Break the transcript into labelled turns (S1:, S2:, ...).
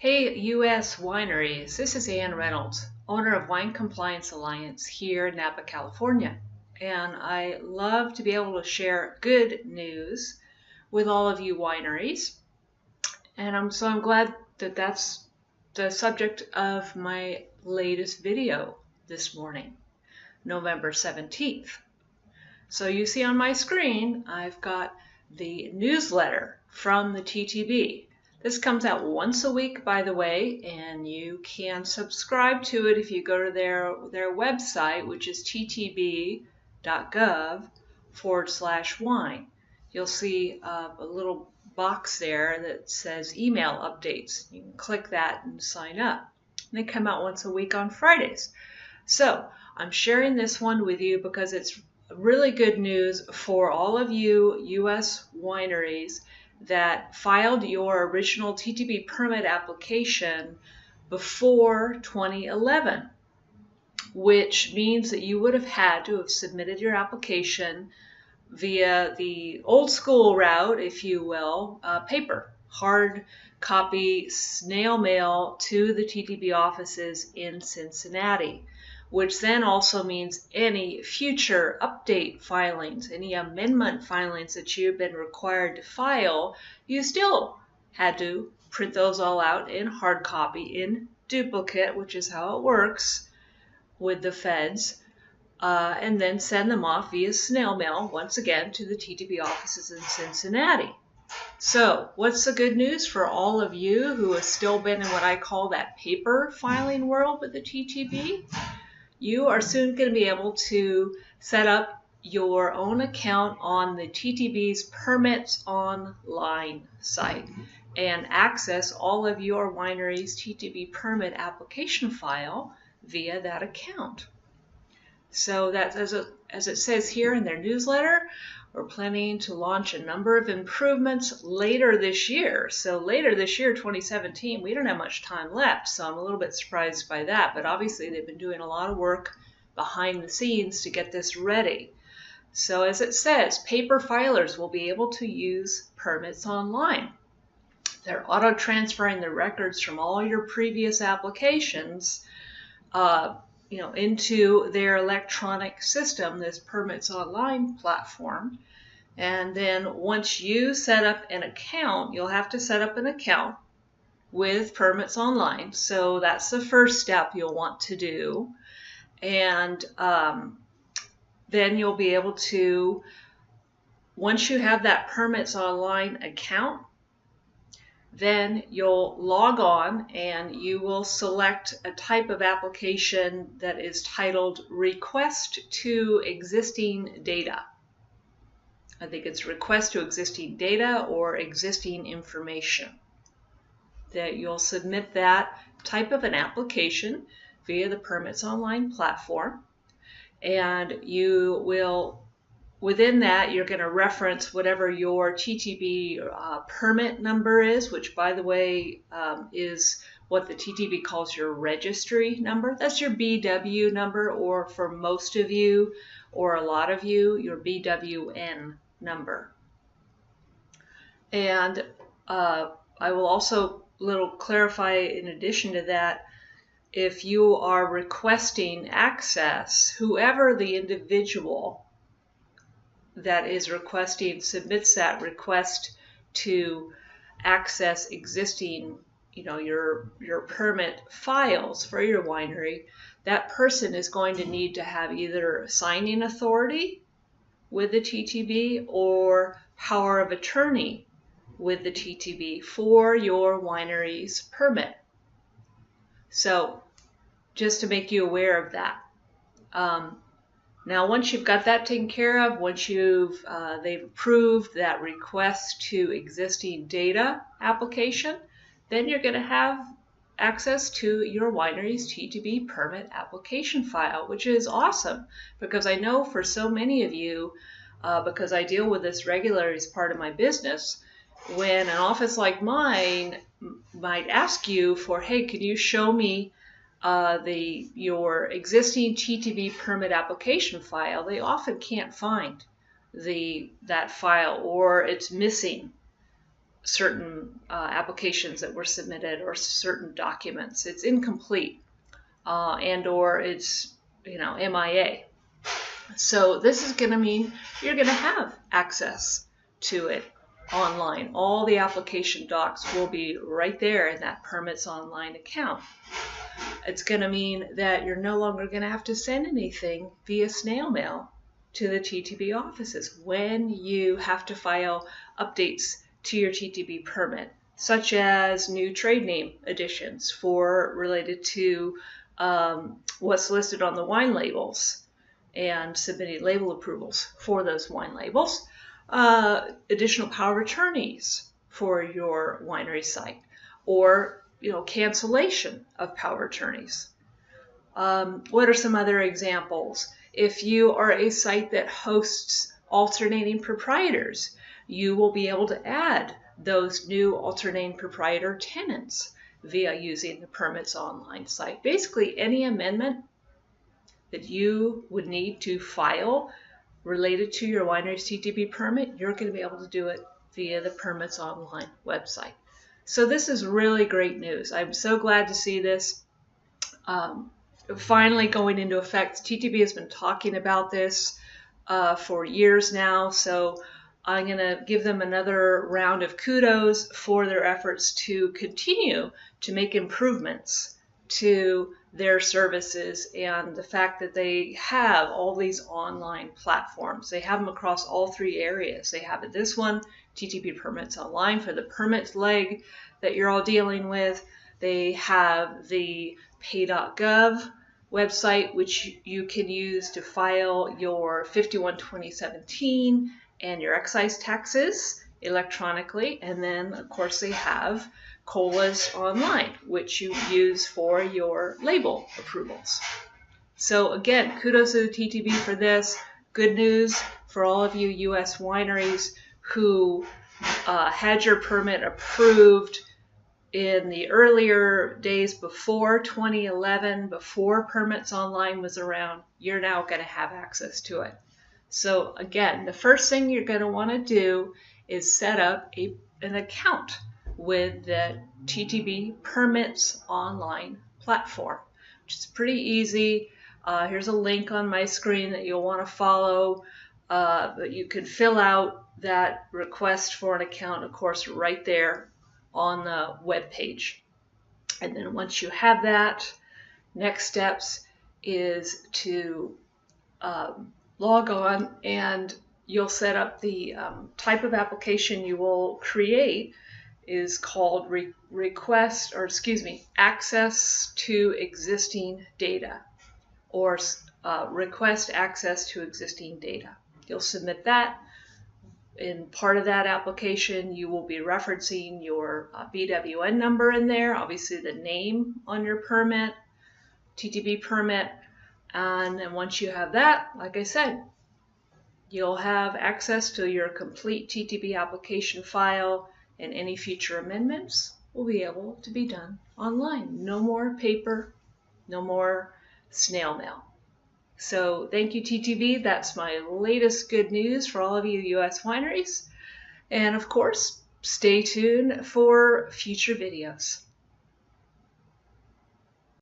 S1: Hey, U.S. wineries. This is Ann Reynolds, owner of Wine Compliance Alliance here in Napa, California. And I love to be able to share good news with all of you wineries. And I'm glad that that's the subject of my latest video this morning, November 17th. So you see on my screen, I've got the newsletter from the TTB. This comes out once a week, by the way, and you can subscribe to it if you go to their website, which is ttb.gov/wine. You'll see a little box there that says email updates. You can click that and sign up. And they come out once a week on Fridays. So I'm sharing this one with you because it's really good news for all of you U.S. wineries that filed your original TTB permit application before 2011, which means that you would have had to have submitted your application via the old school route, if you will, paper, hard copy, snail mail to the TTB offices in Cincinnati, which then also means any future update filings, any amendment filings that you've been required to file, you still had to print those all out in hard copy, in duplicate, which is how it works with the feds, and then send them off via snail mail, once again, to the TTB offices in Cincinnati. So what's the good news for all of you who have still been in what I call that paper filing world with the TTB? You are soon going to be able to set up your own account on the TTB's Permits Online site and access all of your winery's TTB permit application file via that account. So that's, as it says here in their newsletter, we're planning to launch a number of improvements later this year. So later this year, 2017, we don't have much time left, so I'm a little bit surprised by that. But obviously, they've been doing a lot of work behind the scenes to get this ready. So as it says, paper filers will be able to use Permits Online. They're auto-transferring the records from all your previous applications into their electronic system, this Permits Online platform. And then once you set up an account, you'll have to set up an account with Permits Online. So that's the first step you'll want to do. And then you'll be able to, once you have that Permits Online account, then you'll log on and you will select a type of application that is titled Request to Existing Data. I think it's Request to Existing Data or Existing Information. That you'll submit that type of an application via the Permits Online platform, and you will, within that, you're going to reference whatever your TTB permit number is, which, by the way, is what the TTB calls your registry number. That's your BW number, or for most of you, or a lot of you, your BWN number. And I will also clarify in addition to that, if you are requesting access, whoever the individual that is requesting submits that request to access existing, your permit files for your winery, that person is going to need to have either signing authority with the TTB or power of attorney with the TTB for your winery's permit. So just to make you aware of that. Now, once you've got that taken care of, once they've approved that request to existing data application, then you're going to have access to your winery's TTB permit application file, which is awesome because I know for so many of you, because I deal with this regularly as part of my business, when an office like mine might ask you for, hey, can you show me your existing TTB permit application file, they often can't find that file, or it's missing certain applications that were submitted or certain documents. It's incomplete and or it's MIA. So this is going to mean you're going to have access to it online. All the application docs will be right there in that Permits Online account. It's going to mean that you're no longer going to have to send anything via snail mail to the TTB offices when you have to file updates to your TTB permit, such as new trade name additions related to what's listed on the wine labels and submitting label approvals for those wine labels, additional power of attorneys for your winery site, or cancellation of power of attorneys. What are some other examples? If you are a site that hosts alternating proprietors, you will be able to add those new alternating proprietor tenants via using the Permits Online site. Basically, any amendment that you would need to file related to your winery's TTB permit, you're going to be able to do it via the Permits Online website. So this is really great news. I'm so glad to see this finally going into effect. TTB has been talking about this for years now, so I'm going to give them another round of kudos for their efforts to continue to make improvements to their services and the fact that they have all these online platforms. They have them across all three areas. They have this one, TTB Permits Online, for the permits leg that you're all dealing with. They have the pay.gov website, which you can use to file your 51-2017 and your excise taxes electronically. And then, of course, they have COLAs Online, which you use for your label approvals. So again, kudos to the TTB for this. Good news for all of you U.S. wineries who had your permit approved in the earlier days before 2011, before Permits Online was around. You're now going to have access to it. So again, the first thing you're going to want to do is set up an account with the TTB Permits Online platform, which is pretty easy. Here's a link on my screen that you'll want to follow. But you can fill out that request for an account, of course, right there on the web page. And then once you have that, next steps is to log on, and you'll set up the type of application you will create is called access to existing data, or request access to existing data. You'll submit that. In part of that application, you will be referencing your BWN number in there, obviously the name on your permit, TTB permit, and then once you have that, like I said, you'll have access to your complete TTB application file, and any future amendments will be able to be done online. No more paper, no more snail mail. So thank you, TTB. That's my latest good news for all of you U.S. wineries. And of course, stay tuned for future videos.